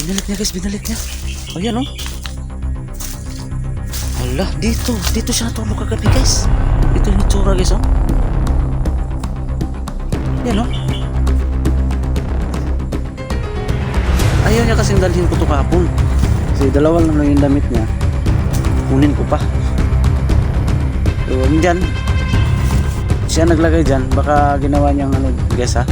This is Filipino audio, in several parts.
Binalik niya guys, binalik niya. Ayan oh. Hala, dito siya natulog kagabi guys. Ito yung itsura guys oh. Ayan oh. Ayaw niya kasing dalhin ko ito kahapon. Kasi dalawa lang yung damit niya. Kunin ko pa. So, dyan. Siya naglagay dyan. Baka ginawa niyang ano, guys ha.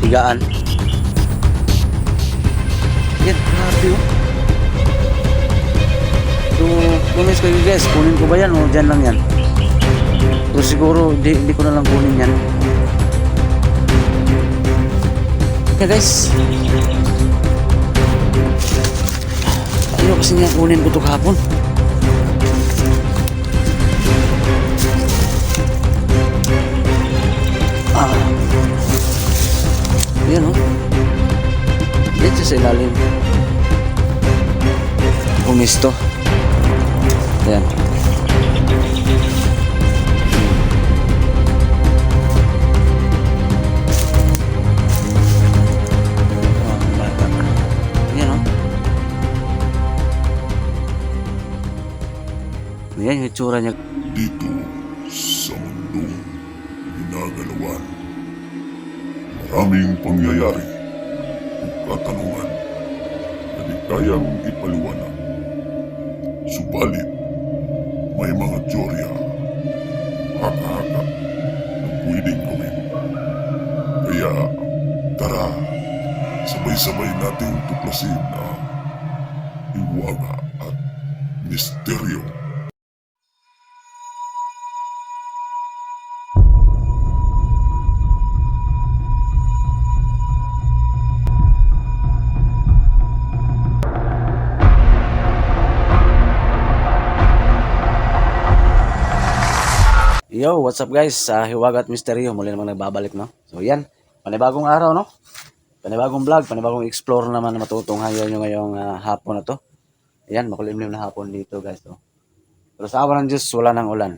Higaan. Yan, grabe oh. So, kumis kayo guys. Kunin ko ba yan o dyan lang yan? So, siguro hindi ko na lang kunin yan. Okay guys. Ayaw kasi nga kunin ko ito kahapon. Ayan o. Yan siya sa ilalim. Pumisto. Ayan. Ayan yung itsura niya. Dito sa mundo ginagalawan, maraming pangyayari o katanungan na di kayang ipaliwanag. Subalit, may mga teorya, haka-haka na pwedeng gawin. Kaya, tara, sabay-sabay nating tuklasin ang hiwaga at misteryo. Yo, what's up guys? Sa Hiwaga at Misteryo, muli naman nagbabalik no. So yan, panibagong araw no. Panibagong vlog, panibagong explore naman na matutunghayan nyo ngayong hapon na to. Ayan, makulimlim na hapon dito guys no. Pero sa awa ng Diyos, wala ng ulan.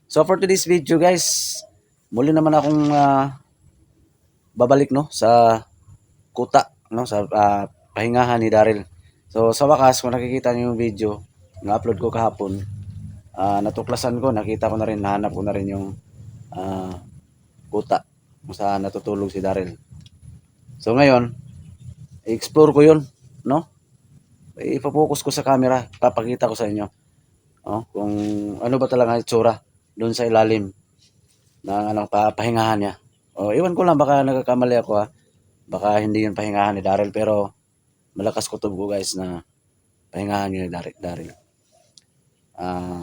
So for today's video guys, muli naman akong babalik no sa kuta no, sa pahingahan ni Daryl. So sa wakas, kung nakikita niyo yung video na upload ko kahapon, natuklasan ko, nakita ko na rin, nahanap ko na rin yung kuta kung saan natutulog si Daryl. So ngayon, i-explore ko yun, no? Ipapokus ko sa camera, papakita ko sa inyo kung ano ba talaga itsura doon sa ilalim ng pahingahan niya. Iwan ko lang, baka nagkakamali ako baka hindi yun pahingahan ni Daryl, pero malakas kutob ko guys na pahingahan yun ni Daryl.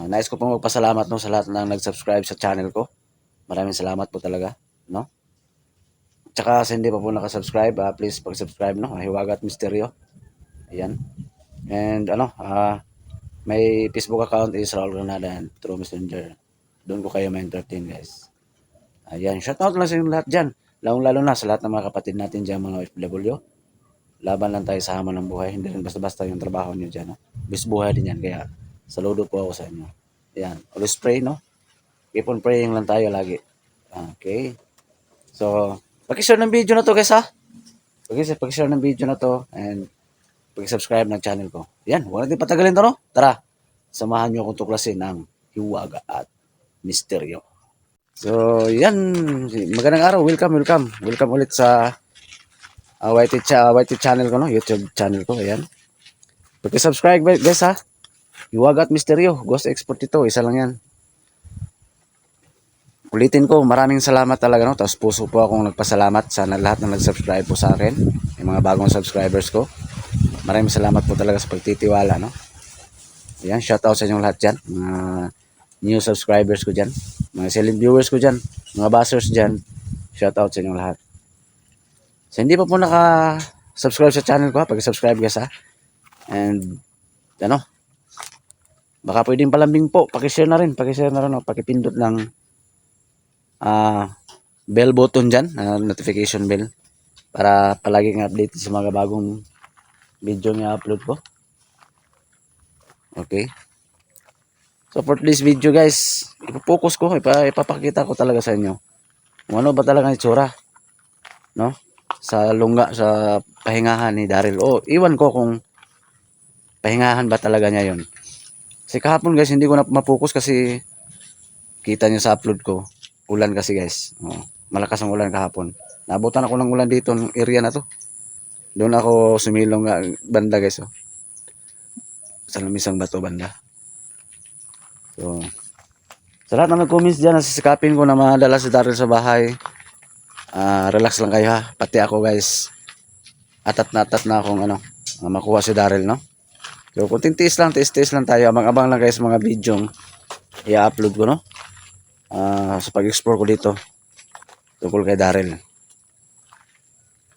Nais ko pong magpasalamat no, sa lahat ng nag-subscribe sa channel ko. Maraming salamat po talaga, no? Tsaka sa hindi pa po nakasubscribe, please pag-subscribe no, Hiwaga at Misteryo. Ayan. And may Facebook account is Raul Granada and through Messenger. Doon ko kayo ma-entertain guys. Ayan, shoutout lang sa inyo lahat dyan. Lalo na sa lahat ng mga kapatid natin dyan, mga OFW. Laban lang tayo sa hamon ng buhay. Hindi rin basta-basta yung trabaho nyo dyan, no? Bis buhay din yan, kaya saludo po ako sa inyo. Ayan. Always pray, no? Keep on praying lang tayo lagi. Okay. So, pag-share ng video na to guys ha. Pag-share ng video na to and pag-subscribe ng channel ko. Ayan. Huwag natin patagalin to, no? Tara. Samahan nyo akong tuklasin ng Hiwaga at Misteryo. So, yan. Magandang araw. Welcome. Welcome ulit sa YT channel ko, no? YouTube channel ko. Ayan. Pag-subscribe guys ha. Hiwaga at Misteryo, Ghost Expert ito, isa lang yan. Ulitin ko, maraming salamat talaga no. Tapos puso po akong nagpasalamat sa lahat ng nag-subscribe po sa akin, yung mga bagong subscribers ko. Maraming salamat po talaga sa pagtitiwala no. Ayan, shoutout sa inyong lahat dyan, mga new subscribers ko dyan, mga silent viewers ko dyan, mga buzzers dyan. Shoutout sa inyong lahat. So hindi pa po naka-subscribe sa channel ko, pag-subscribe guys ha. And baka pwedeng palambing po, pakishare na rin, pakipindot ng bell button dyan, notification bell, para palaging update sa mga bagong video na upload ko. Okay. So for this video guys, ipopokus ko, ipapakita ko talaga sa inyo kung ano ba talaga itsura, no? sa lunga sa pahingahan ni Daryl. O iwan ko kung pahingahan ba talaga niya yon. Kasi kahapon guys, hindi ko na mapokus kasi kita niyo sa upload ko. Ulan kasi guys. Oh, malakas ang ulan kahapon. Naabutan ako ng ulan dito ng area na to. Doon ako sumilong nga banda guys. Oh. Sa lamisang bato banda. So, sa lahat na nag-comments dyan, nasisikapin ko na madala si Daryl sa bahay. Relax lang kayo ha. Pati ako guys. Atat na akong makuha si Daryl, no? So, kung tiis lang tayo. Abang-abang lang guys mga video i-upload ko, no? Sa pag-explore ko dito. Tungkol kay Daryl.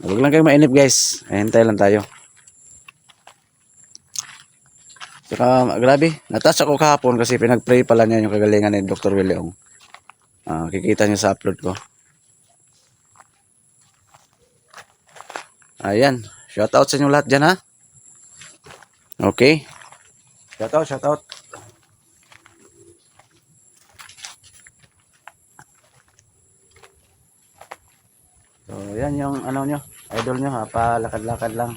Huwag lang kayo mainip guys. Hintay lang tayo. Saka grabe, natouch ako kahapon kasi pinag-pray pala niya yung kagalingan ni Dr. Williong. Kikita niyo sa upload ko. Ayan, shout out sa inyo lahat dyan ha. Okay. Shout out. So, yan yung nyo, idol nyo ha, palakad-lakad lang.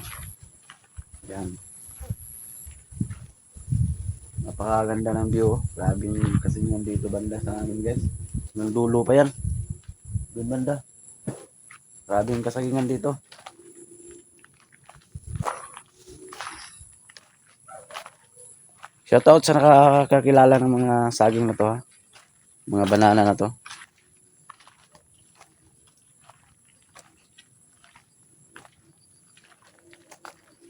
Yan. Napakaganda ng view. Grabe kasi yung dito banda sa amin guys. Nang dulo pa yan. Doon banda. Grabe yung kasagingan dito. Shoutout sa nakakakilala ng mga saging na to ha. Mga banana na to.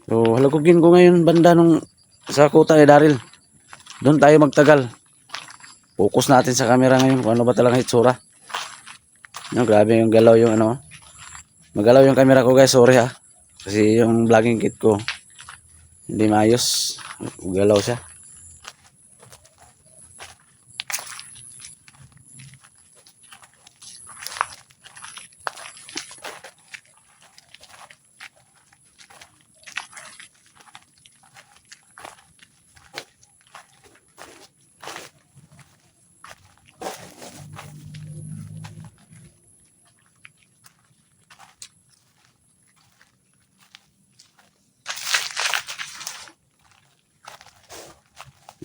So halugugin ko ngayon banda nung sa kuta ni Daryl. Doon tayo magtagal. Focus natin sa camera ngayon kung ano ba talagang itsura. Grabe yung galaw yung magalaw yung camera ko guys, sorry ha. Kasi yung vlogging kit ko hindi maayos. Galaw siya.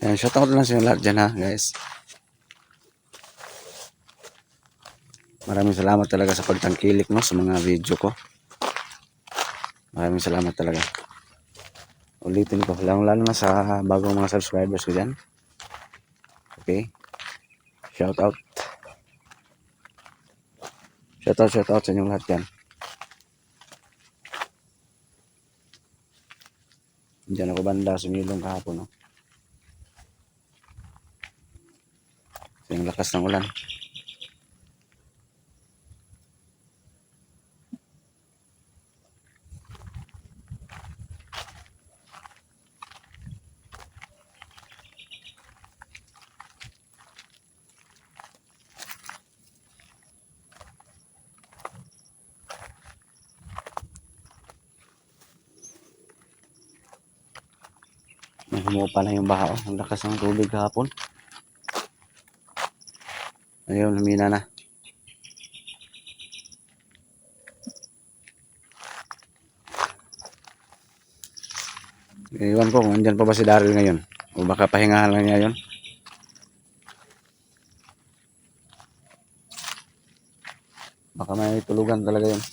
Yan, shoutout lang sa inyo lahat dyan ha guys. Maraming salamat talaga sa pagtangkilik no sa mga video ko. Maraming salamat talaga. Ulitin ko, lalo na sa bagong mga subscribers ko dyan. Okay. Shoutout. Shoutout sa inyong lahat dyan. Diyan ako banda, sumilong kahapon no. Yung lakas ng ulan. May humupa na yung baha. Ang lakas ng tubig kahapon. Ayun, humina na. Iwan ko kung andyan pa ba si Daryl ngayon. O baka pahingahan lang niya yun. Baka may tulugan talaga yun.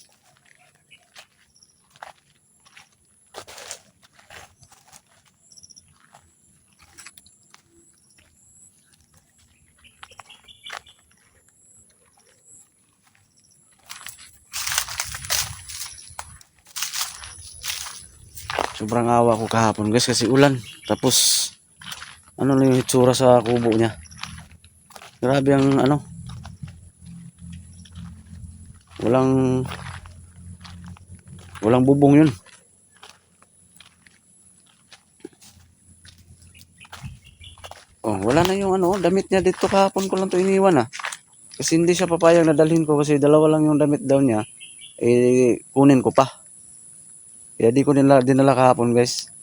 Sobrang awa ko kahapon guys kasi ulan. Tapos ano lang yung itsura sa kubo niya. Grabe ang walang bubong yun. Oh, wala na yung damit niya dito kahapon ko lang to iniwan ah. Kasi hindi siya papayag na dalhin ko kasi dalawa lang yung damit daw niya. Kunin ko pa. Kaya di ko dinala kahapon guys.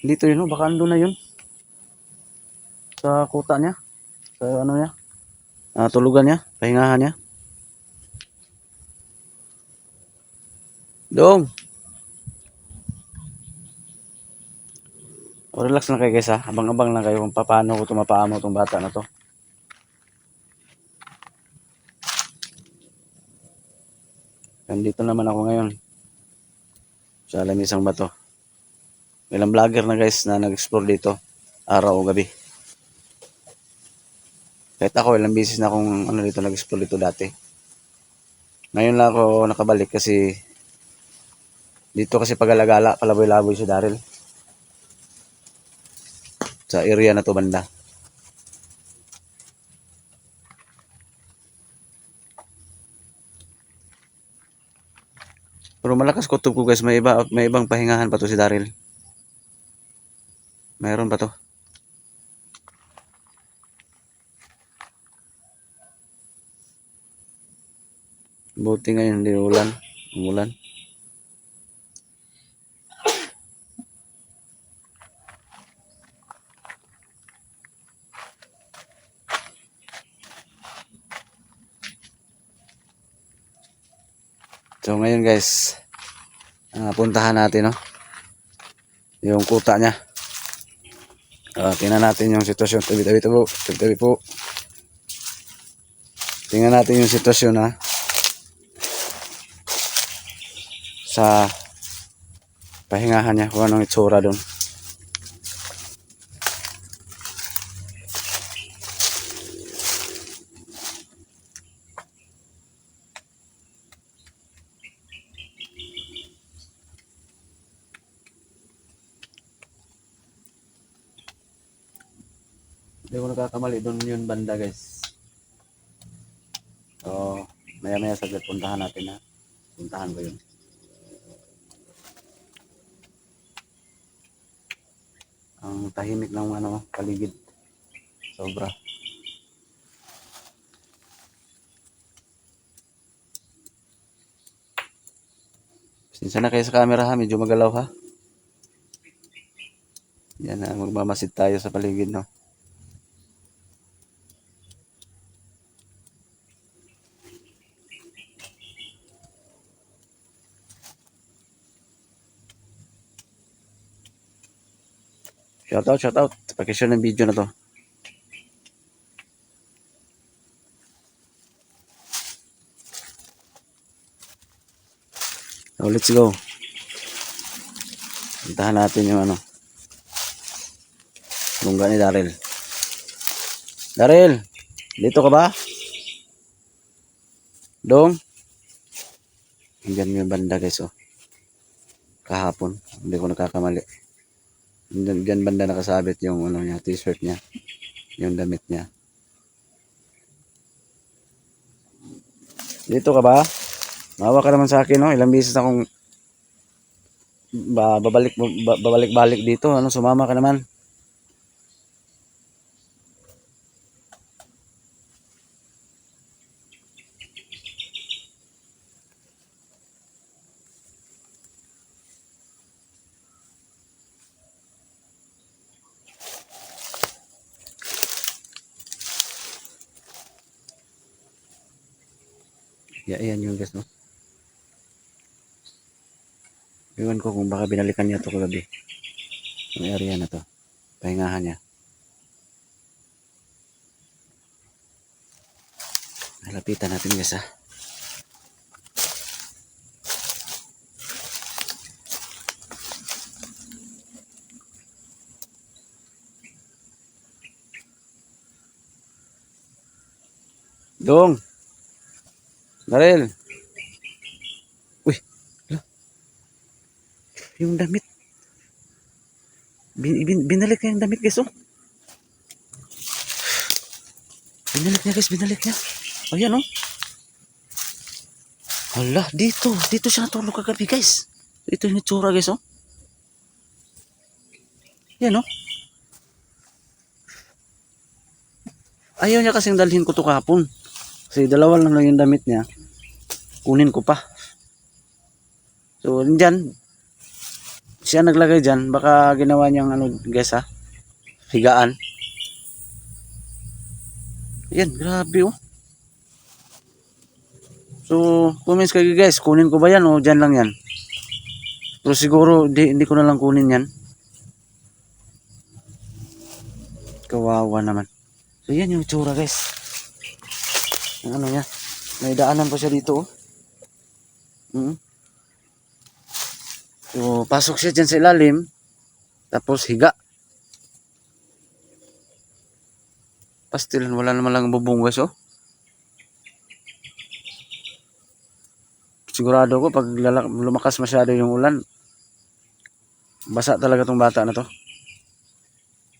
Dito yun baka ando na yun. Sa kuta niya. Sa niya. Tulugan niya. Pahingahan niya. Dong. O, relax lang kayo guys ha. Abang-abang lang kayo kung paano ko tumapaamo tong bata na to. Nandito naman ako ngayon sa Lamisang Bato. Ilang vlogger na guys na nag-explore dito araw o gabi. Kahit ako ilang beses na akong dito nag-explore dito dati. Ngayon lang ako nakabalik kasi dito kasi pagalagala, palaboy-laboy si Daryl. Sa area na to banda. Pero malakas kutob ko guys, may ibang pahingahan pa to si Daryl. Mayroon pa to. Buti ngayon hindi ulan. Umulan. So ngayon guys, puntahan natin no, yung kuta niya. Tingnan natin yung sitwasyon. Tabi-tabi po. Tabi-tabi po. Tingnan natin yung sitwasyon ha. Sa pahingahan niya kung anong itsura doon. Hindi ko nakakamali doon yun banda guys. So maya saglit puntahan natin ha. Puntahan ko yun. Ang tahimik ng paligid. Sobra. Sinsa na kayo sa camera ha, medyo magalaw ha. Yan na, magmamasid tayo sa paligid no. Shout out. Pakishare ng video na to. So, let's go. Puntahan natin yung lungga ni Daryl. Daryl, dito ka ba? Dong? Hanggang yung banda guys oh. Kahapon, hindi ko nakakamali. Diyan banda nakasabit yung niya, t-shirt niya. Yung damit niya. Dito ka ba? Mawa ka naman sa akin, no? Ilang beses akong babalik-balik dito. Sumama ka naman. Ayan yung guys, no? Iwan ko kung baka binalikan niya ito kagabi. Yung area na to. Pahingahan niya. Lapitan natin guys ha. Dong! Daryl! Uy! Yung damit. Binalik niya yung damit guys oh. Binalik niya. Ayan oh. Hala, dito siya natulog kagabi guys. Ito yung itsura guys oh. Yan oh. Ayaw niya kasing dalhin ko to kahapon. Kasi dalawa lang yung damit niya. Kunin ko pa. So, dyan. Siya naglagay dyan. Baka ginawa niyang guys ha. Higaan. Yan, grabe oh. So, comments kayo guys. Kunin ko ba yan o dyan lang yan? Pero siguro, hindi ko na lang kunin yan. Kawawa naman. So, yan yung itsura, guys. Ang ano niya. May daanan pa siya dito, oh. So, pasok siya dyan sa ilalim. Tapos, higa. Pastilan, wala naman lang bubong, guys, oh. Sigurado ko, pag lumakas masyado yung ulan, basa talaga tong bata na to.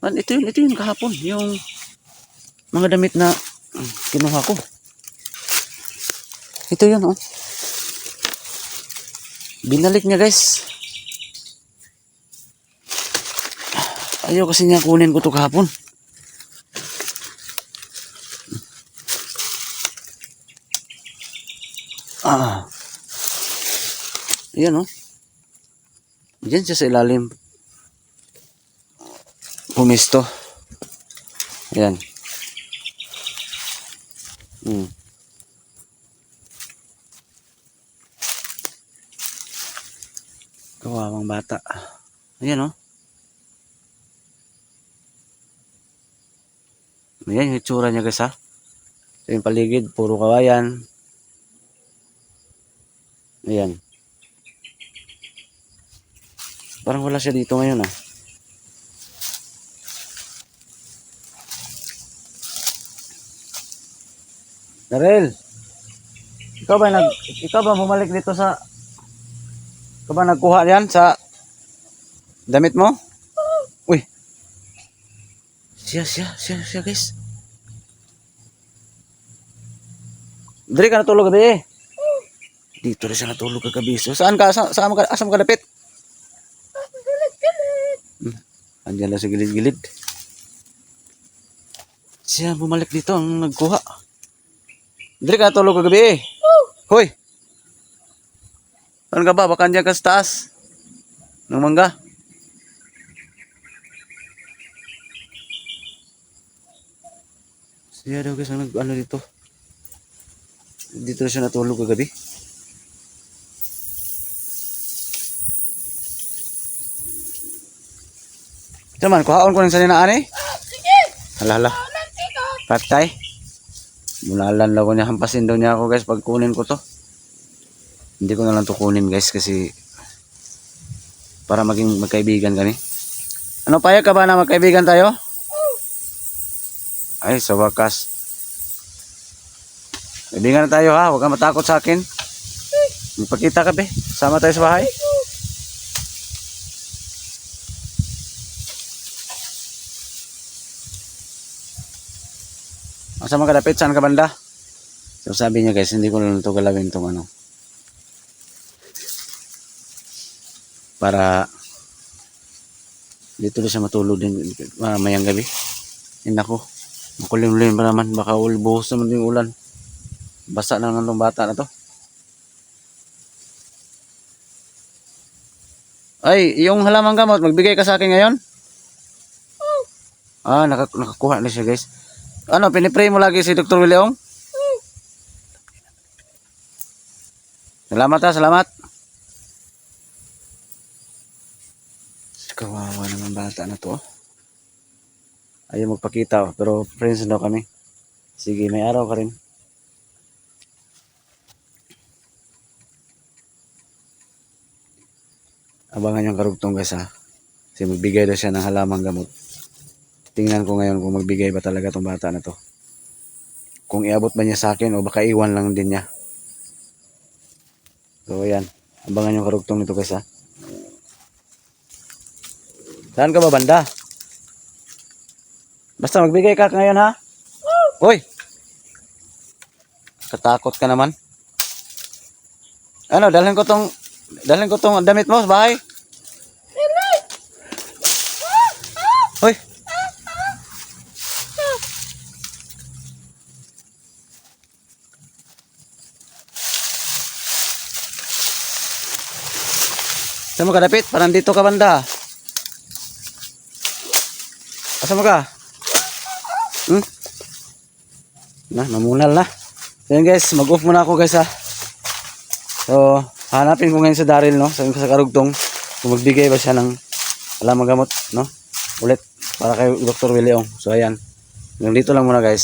Man, ito yun kahapon. Yung mga damit na kinuha ko. Ito yun, oh. Binalik niya, guys. Ayaw kasi niya kunin ko to kahapon. Ayan, oh. Diyan siya sa ilalim. Pumisto. Ayan. Kawawang bata. Ayan, oh. Ayan yung itsura niya, guys, ha. So, yung paligid, puro kawayan. Ayan. Parang wala siya dito ngayon, ah. Darrell, ikaw ba bumalik dito sa, ikaw ba nagkuha yan sa damit mo? Uy. Siya, guys. Diri ka natulog gabi, eh. Dito rin siya natulog kagabi. So, saan mo ka dapit? Andiyan lang sa gilid-gilid. Siya bumalik dito ang nagkuha. Diri ka natulog kagabi, eh. Hoy. Saan ka ba? Baka andiyan ka sa taas ng mangga. Siya daw, guys, ang ano dito. Dito siya natulog kagabi. Cuman, kuhaon ko ng saninaan, eh. Hala. Patay. Mulalan lang ko niya. Hampasin daw niya ako, guys, pag kunin ko to. Hindi ko na lang to kunin, guys, kasi para maging magkaibigan kami. Ano, payag ka ba na magkaibigan tayo? Ay, sa wakas. Kaibigan na tayo, ha. Huwag kang matakot sa akin. Magpakita ka, be. Sama tayo sa bahay. Asa mga kadapit? Saan ka banda? So sabi niya, guys, hindi ko na ito galawin itong ano. Para dito na siya matulog din mayang gabi. Nako, makulimlim pa naman. Baka buhos naman yung ulan. Basa na ng bata na to. Ay, yung halamang gamot, magbigay ka sa akin ngayon? Nakakuha na siya, guys. Ano, pinipray mo lagi si Dr. Williong? Salamat, ha, salamat. Kawawa naman bata na to. Ayaw magpakita, pero friends daw kami. Sige, may araw ka rin. Abangan yung karugtong, guys, ha. Kasi magbigay daw siya ng halamang gamot. Tingnan ko ngayon kung magbigay ba talaga tong bata na to. Kung iabot ba niya sa akin o baka iwan lang din niya. So, ayan. Abangan yung karugtong nito, guys, ha. Saan ka ba, banda? Basta magbigay ka ngayon, ha? Hoy! Katakot ka naman. Ano, dalhin ko tong damit mo sa bahay. Hoy! Saan mo ka dapit? Parang dito ka banda. Asa mo ka? Namunal na. So yun, guys, mag-off muna ako, guys, ha. So, hanapin ko ngayon sa Daryl, no? Sa karugtong. kung magbigay ba siya ng alam gamot, no? Ulit para kay Dr. Willie Ong. So ayan. Hanggang dito lang muna guys.